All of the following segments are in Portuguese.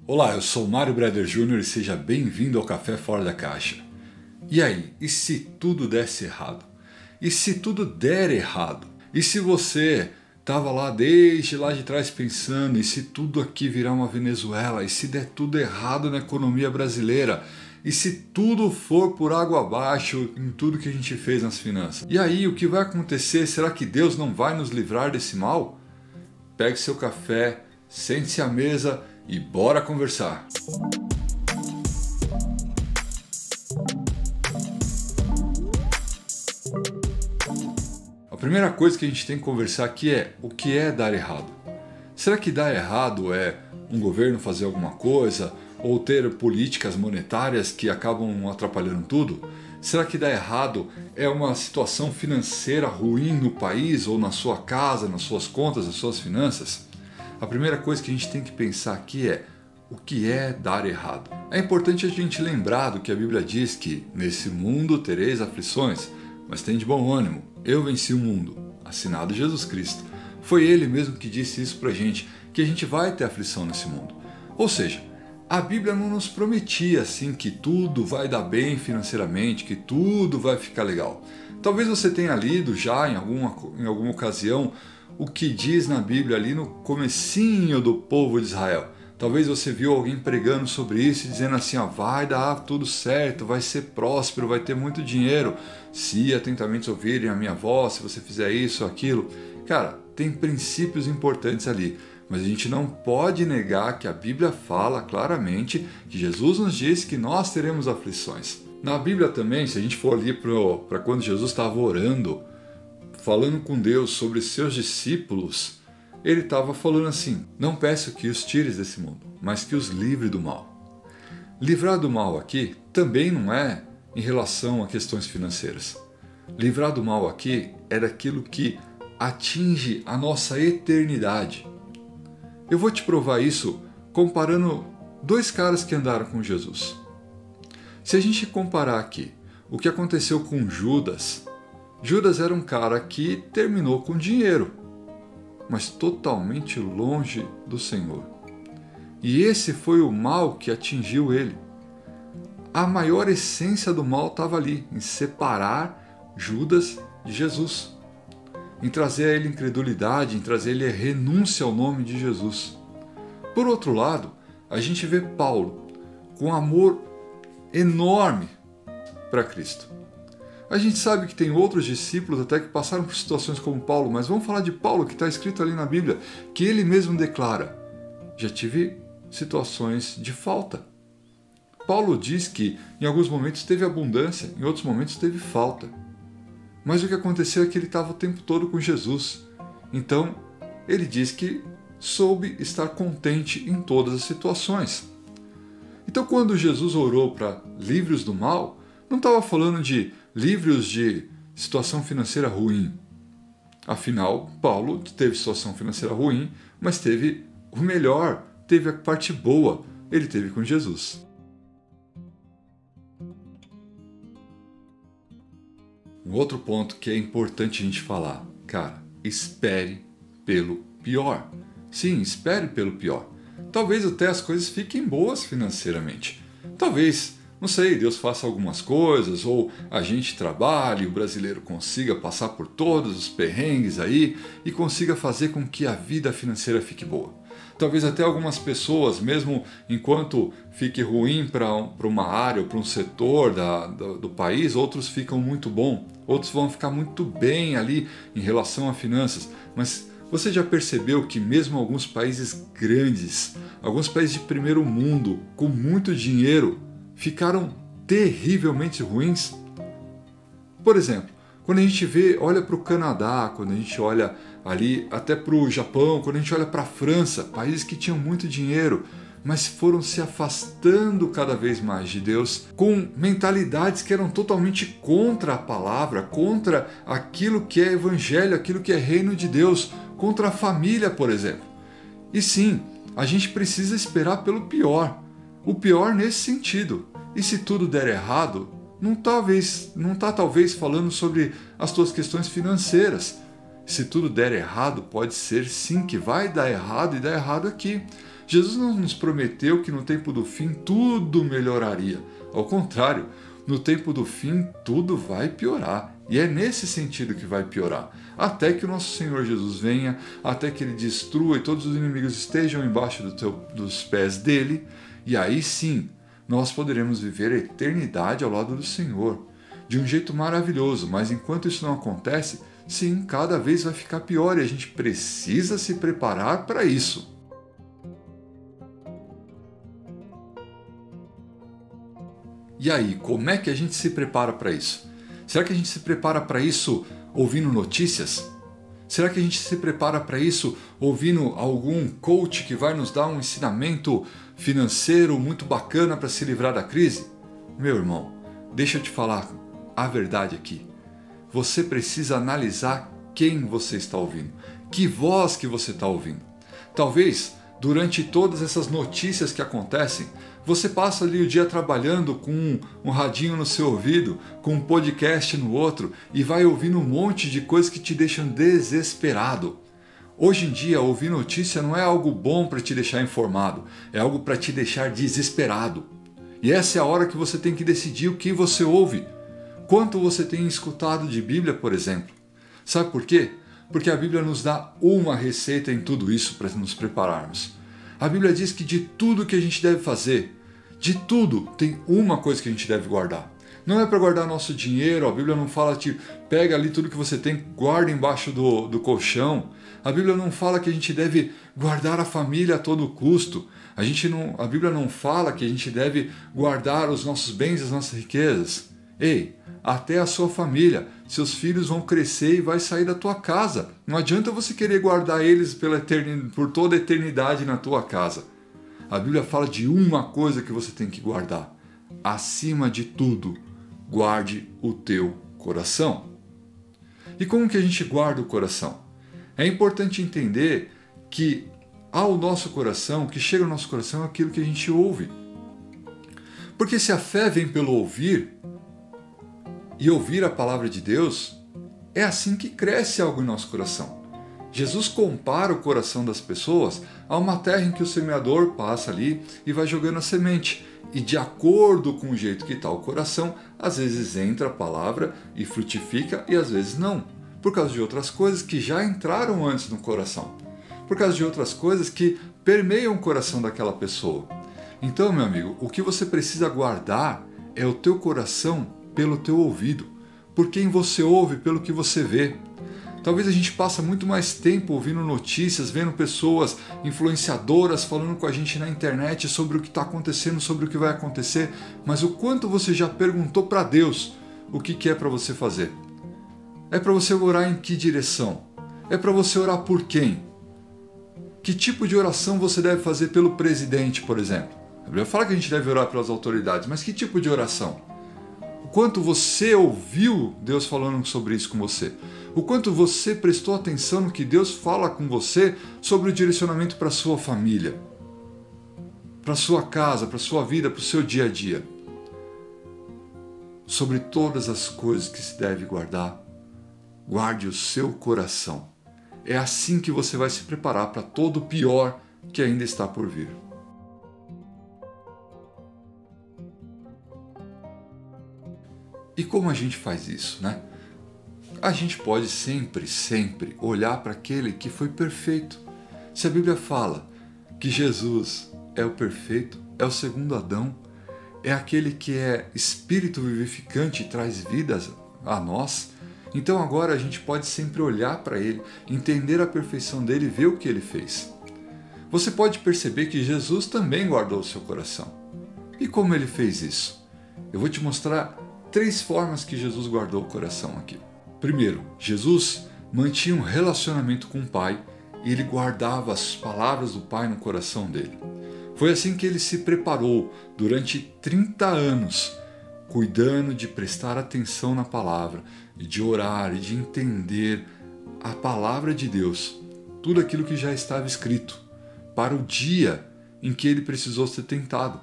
Olá, eu sou Mário Breder Jr. e seja bem-vindo ao Café Fora da Caixa. E aí, e se tudo desse errado? E se tudo der errado? E se você estava lá desde lá de trás pensando, e se tudo aqui virar uma Venezuela? E se der tudo errado na economia brasileira? E se tudo for por água abaixo em tudo que a gente fez nas finanças? E aí, o que vai acontecer? Será que Deus não vai nos livrar desse mal? Pegue seu café, sente-se à mesa e bora conversar! A primeira coisa que a gente tem que conversar aqui é o que é dar errado. Será que dar errado é um governo fazer alguma coisa ou ter políticas monetárias que acabam atrapalhando tudo? Será que dar errado é uma situação financeira ruim no país ou na sua casa, nas suas contas, nas suas finanças? A primeira coisa que a gente tem que pensar aqui é o que é dar errado. É importante a gente lembrar do que a Bíblia diz que nesse mundo tereis aflições, mas tem de bom ânimo, eu venci o mundo, assinado Jesus Cristo. Foi Ele mesmo que disse isso pra gente, que a gente vai ter aflição nesse mundo. Ou seja, a Bíblia não nos prometia assim que tudo vai dar bem financeiramente, que tudo vai ficar legal. Talvez você tenha lido já em alguma ocasião o que diz na Bíblia ali no comecinho do povo de Israel. Talvez você viu alguém pregando sobre isso e dizendo assim, vai dar tudo certo, vai ser próspero, vai ter muito dinheiro, se atentamente ouvirem a minha voz, se você fizer isso ou aquilo. Cara, tem princípios importantes ali, mas a gente não pode negar que a Bíblia fala claramente que Jesus nos disse que nós teremos aflições. Na Bíblia também, se a gente for ali para quando Jesus estava orando, falando com Deus sobre seus discípulos, ele estava falando assim, não peço que os tires desse mundo, mas que os livre do mal. Livrar do mal aqui também não é em relação a questões financeiras. Livrar do mal aqui é daquilo que atinge a nossa eternidade. Eu vou te provar isso comparando dois caras que andaram com Jesus. Se a gente comparar aqui o que aconteceu com Judas, Judas era um cara que terminou com dinheiro, mas totalmente longe do Senhor. E esse foi o mal que atingiu ele. A maior essência do mal estava ali, em separar Judas de Jesus, em trazer a ele incredulidade, em trazer a ele a renúncia ao nome de Jesus. Por outro lado, a gente vê Paulo com amor enorme para Cristo. A gente sabe que tem outros discípulos até que passaram por situações como Paulo, mas vamos falar de Paulo, que está escrito ali na Bíblia, que ele mesmo declara, já tive situações de falta. Paulo diz que em alguns momentos teve abundância, em outros momentos teve falta. Mas o que aconteceu é que ele estava o tempo todo com Jesus. Então, ele diz que soube estar contente em todas as situações. Então, quando Jesus orou para livre-os do mal, não estava falando de livre-os de situação financeira ruim. Afinal, Paulo teve situação financeira ruim, mas teve o melhor, teve a parte boa, ele teve com Jesus. Um outro ponto que é importante a gente falar, cara, espere pelo pior. Sim, espere pelo pior. Talvez até as coisas fiquem boas financeiramente. Talvez, não sei, Deus faça algumas coisas, ou a gente trabalhe, o brasileiro consiga passar por todos os perrengues aí e consiga fazer com que a vida financeira fique boa. Talvez até algumas pessoas, mesmo enquanto fique ruim para uma área ou para um setor do país, outros ficam muito bom, outros vão ficar muito bem ali em relação a finanças. Mas você já percebeu que mesmo alguns países grandes, alguns países de primeiro mundo, com muito dinheiro, ficaram terrivelmente ruins? Por exemplo, quando a gente olha para o Canadá, quando a gente olha ali até para o Japão, quando a gente olha para a França, países que tinham muito dinheiro, mas foram se afastando cada vez mais de Deus, com mentalidades que eram totalmente contra a palavra, contra aquilo que é evangelho, aquilo que é reino de Deus, contra a família, por exemplo. E sim, a gente precisa esperar pelo pior. O pior nesse sentido. E se tudo der errado, não está talvez falando sobre as tuas questões financeiras. Se tudo der errado, pode ser sim que vai dar errado e dar errado aqui. Jesus não nos prometeu que no tempo do fim tudo melhoraria. Ao contrário, no tempo do fim tudo vai piorar. E é nesse sentido que vai piorar. Até que o nosso Senhor Jesus venha, até que Ele destrua e todos os inimigos estejam embaixo dos pés dEle. E aí sim, nós poderemos viver a eternidade ao lado do Senhor. De um jeito maravilhoso. Mas enquanto isso não acontece, sim, cada vez vai ficar pior. E a gente precisa se preparar para isso. E aí, como é que a gente se prepara para isso? Será que a gente se prepara para isso ouvindo notícias? Será que a gente se prepara para isso ouvindo algum coach que vai nos dar um ensinamento financeiro muito bacana para se livrar da crise? Meu irmão, deixa eu te falar a verdade aqui. Você precisa analisar quem você está ouvindo, que voz que você está ouvindo. Talvez durante todas essas notícias que acontecem, você passa ali o dia trabalhando com um radinho no seu ouvido, com um podcast no outro e vai ouvindo um monte de coisas que te deixam desesperado. Hoje em dia, ouvir notícia não é algo bom para te deixar informado, é algo para te deixar desesperado. E essa é a hora que você tem que decidir o que você ouve. Quanto você tem escutado de Bíblia, por exemplo. Sabe por quê? Porque a Bíblia nos dá uma receita em tudo isso para nos prepararmos. A Bíblia diz que de tudo que a gente deve fazer, de tudo, tem uma coisa que a gente deve guardar. Não é para guardar nosso dinheiro, a Bíblia não fala que pega ali tudo que você tem, guarda embaixo do colchão. A Bíblia não fala que a gente deve guardar a família a todo custo. A Bíblia não fala que a gente deve guardar os nossos bens e as nossas riquezas. Ei, até a sua família, seus filhos vão crescer e vai sair da tua casa. Não adianta você querer guardar eles por toda a eternidade na tua casa. A Bíblia fala de uma coisa que você tem que guardar. Acima de tudo, guarde o teu coração. E como que a gente guarda o coração? É importante entender que ao nosso coração, o que chega ao nosso coração é aquilo que a gente ouve. Porque se a fé vem pelo ouvir, e ouvir a palavra de Deus, é assim que cresce algo em nosso coração. Jesus compara o coração das pessoas a uma terra em que o semeador passa ali e vai jogando a semente. E de acordo com o jeito que está o coração, às vezes entra a palavra e frutifica e às vezes não. Por causa de outras coisas que já entraram antes no coração. Por causa de outras coisas que permeiam o coração daquela pessoa. Então, meu amigo, o que você precisa guardar é o teu coração pelo teu ouvido, por quem você ouve, pelo que você vê. Talvez a gente passe muito mais tempo ouvindo notícias, vendo pessoas influenciadoras falando com a gente na internet sobre o que está acontecendo, sobre o que vai acontecer, mas o quanto você já perguntou para Deus o que é para você fazer? É para você orar em que direção? É para você orar por quem? Que tipo de oração você deve fazer pelo presidente, por exemplo? A Bíblia fala que a gente deve orar pelas autoridades, mas que tipo de oração? O quanto você ouviu Deus falando sobre isso com você? O quanto você prestou atenção no que Deus fala com você sobre o direcionamento para a sua família, para a sua casa, para a sua vida, para o seu dia a dia? Sobre todas as coisas que se deve guardar, guarde o seu coração. É assim que você vai se preparar para todo o pior que ainda está por vir. E como a gente faz isso, né? A gente pode sempre olhar para aquele que foi perfeito. Se a Bíblia fala que Jesus é o perfeito, é o segundo Adão, é aquele que é espírito vivificante e traz vidas a nós, então agora a gente pode sempre olhar para ele, entender a perfeição dele e ver o que ele fez. Você pode perceber que Jesus também guardou o seu coração. E como ele fez isso? Eu vou te mostrar 3 formas que Jesus guardou o coração aqui. Primeiro, Jesus mantinha um relacionamento com o Pai e ele guardava as palavras do Pai no coração dele. Foi assim que ele se preparou durante 30 anos, cuidando de prestar atenção na palavra, de orar e de entender a palavra de Deus, tudo aquilo que já estava escrito, para o dia em que ele precisou ser tentado.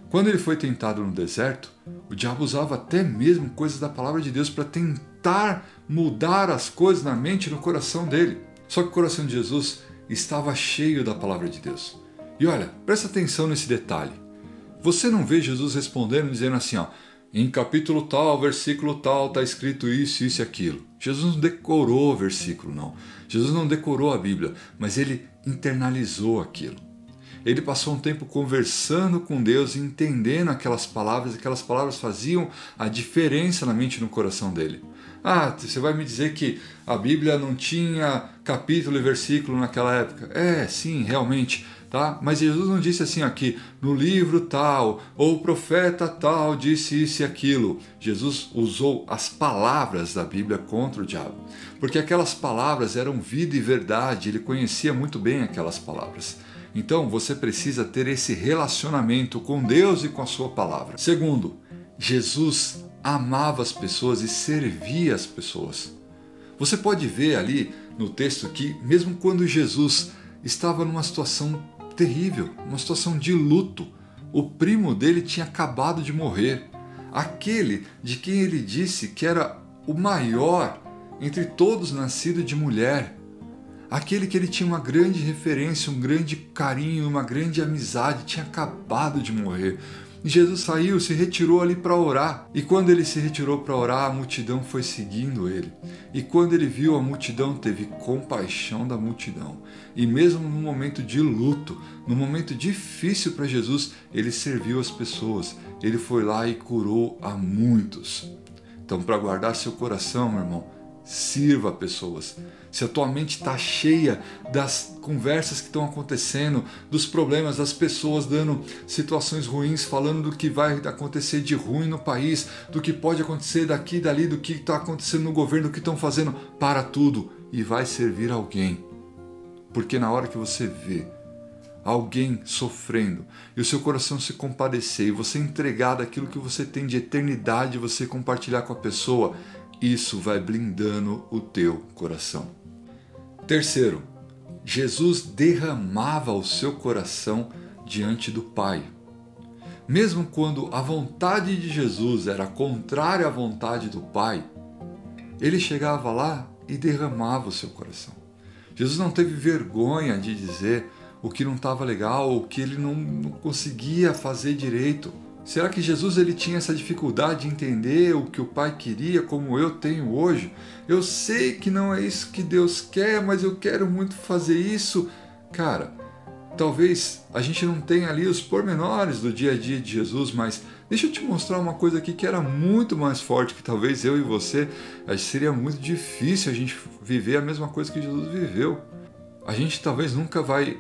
Quando ele foi tentado no deserto, o diabo usava até mesmo coisas da palavra de Deus para tentar mudar as coisas na mente e no coração dele. Só que o coração de Jesus estava cheio da palavra de Deus. E olha, presta atenção nesse detalhe. Você não vê Jesus respondendo dizendo assim, ó, em capítulo tal, versículo tal, está escrito isso, isso e aquilo. Jesus não decorou o versículo, não. Jesus não decorou a Bíblia, mas ele internalizou aquilo. Ele passou um tempo conversando com Deus e entendendo aquelas palavras faziam a diferença na mente e no coração dele. Ah, você vai me dizer que a Bíblia não tinha capítulo e versículo naquela época? É, sim, realmente. Tá? Mas Jesus não disse assim aqui, no livro tal, ou o profeta tal disse isso e aquilo. Jesus usou as palavras da Bíblia contra o diabo, porque aquelas palavras eram vida e verdade, ele conhecia muito bem aquelas palavras. Então você precisa ter esse relacionamento com Deus e com a sua palavra. Segundo, Jesus amava as pessoas e servia as pessoas. Você pode ver ali no texto que mesmo quando Jesus estava numa situação terrível, uma situação de luto. O primo dele tinha acabado de morrer. Aquele de quem ele disse que era o maior entre todos nascido de mulher. Aquele que ele tinha uma grande referência, um grande carinho, uma grande amizade, tinha acabado de morrer. E Jesus saiu, se retirou ali para orar. E quando ele se retirou para orar, a multidão foi seguindo ele. E quando ele viu a multidão, teve compaixão da multidão. E mesmo no momento de luto, no momento difícil para Jesus, ele serviu as pessoas. Ele foi lá e curou a muitos. Então, para guardar seu coração, meu irmão, sirva pessoas. Se a tua mente está cheia das conversas que estão acontecendo, dos problemas das pessoas dando situações ruins, falando do que vai acontecer de ruim no país, do que pode acontecer daqui e dali, do que está acontecendo no governo, do que estão fazendo, para tudo e vai servir alguém. Porque na hora que você vê alguém sofrendo e o seu coração se compadecer e você entregar daquilo que você tem de eternidade, você compartilhar com a pessoa, isso vai blindando o teu coração. Terceiro, Jesus derramava o seu coração diante do Pai. Mesmo quando a vontade de Jesus era contrária à vontade do Pai, ele chegava lá e derramava o seu coração. Jesus não teve vergonha de dizer o que não estava legal, o que ele não conseguia fazer direito. Será que Jesus ele tinha essa dificuldade de entender o que o Pai queria, como eu tenho hoje? Eu sei que não é isso que Deus quer, mas eu quero muito fazer isso. Cara, talvez a gente não tenha ali os pormenores do dia a dia de Jesus, mas deixa eu te mostrar uma coisa aqui que era muito mais forte que talvez eu e você. Seria muito difícil a gente viver a mesma coisa que Jesus viveu. A gente talvez nunca vai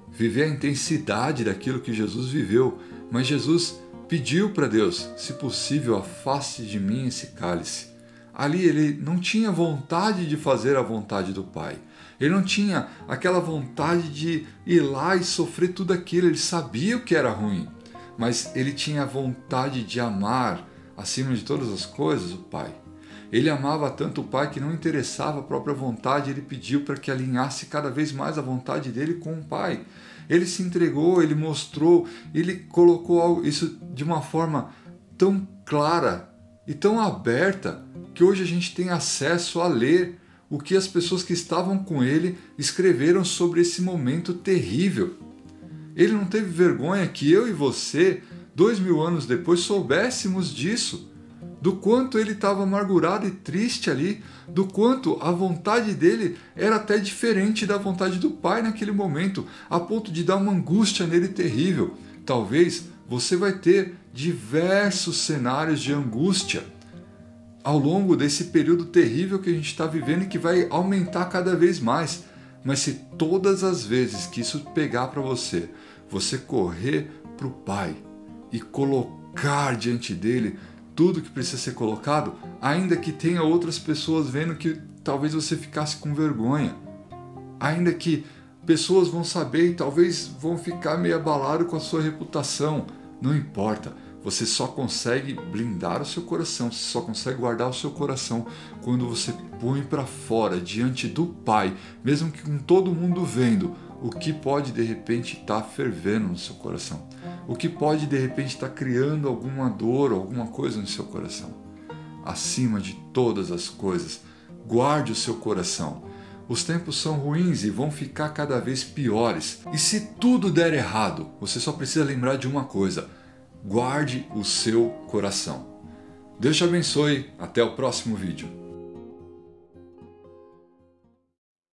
viver a intensidade daquilo que Jesus viveu, mas Jesus pediu para Deus, se possível, afaste de mim esse cálice. Ali ele não tinha vontade de fazer a vontade do Pai. Ele não tinha aquela vontade de ir lá e sofrer tudo aquilo. Ele sabia o que era ruim, mas ele tinha a vontade de amar, acima de todas as coisas, o Pai. Ele amava tanto o Pai que não interessava a própria vontade, ele pediu para que alinhasse cada vez mais a vontade dele com o Pai. Ele se entregou, ele mostrou, ele colocou isso de uma forma tão clara e tão aberta que hoje a gente tem acesso a ler o que as pessoas que estavam com ele escreveram sobre esse momento terrível. Ele não teve vergonha que eu e você, 2000 anos depois, soubéssemos disso, do quanto ele estava amargurado e triste ali, do quanto a vontade dele era até diferente da vontade do Pai naquele momento, a ponto de dar uma angústia nele terrível. Talvez você vai ter diversos cenários de angústia ao longo desse período terrível que a gente está vivendo e que vai aumentar cada vez mais. Mas se todas as vezes que isso pegar para você, você correr para o Pai e colocar diante dele tudo que precisa ser colocado, ainda que tenha outras pessoas vendo que talvez você ficasse com vergonha, ainda que pessoas vão saber e talvez vão ficar meio abalados com a sua reputação, não importa, você só consegue blindar o seu coração, você só consegue guardar o seu coração quando você põe para fora, diante do Pai, mesmo que com todo mundo vendo, o que pode de repente estar fervendo no seu coração, o que pode de repente estar criando alguma dor, alguma coisa no seu coração. Acima de todas as coisas, guarde o seu coração. Os tempos são ruins e vão ficar cada vez piores. E se tudo der errado, você só precisa lembrar de uma coisa: guarde o seu coração. Deus te abençoe, até o próximo vídeo.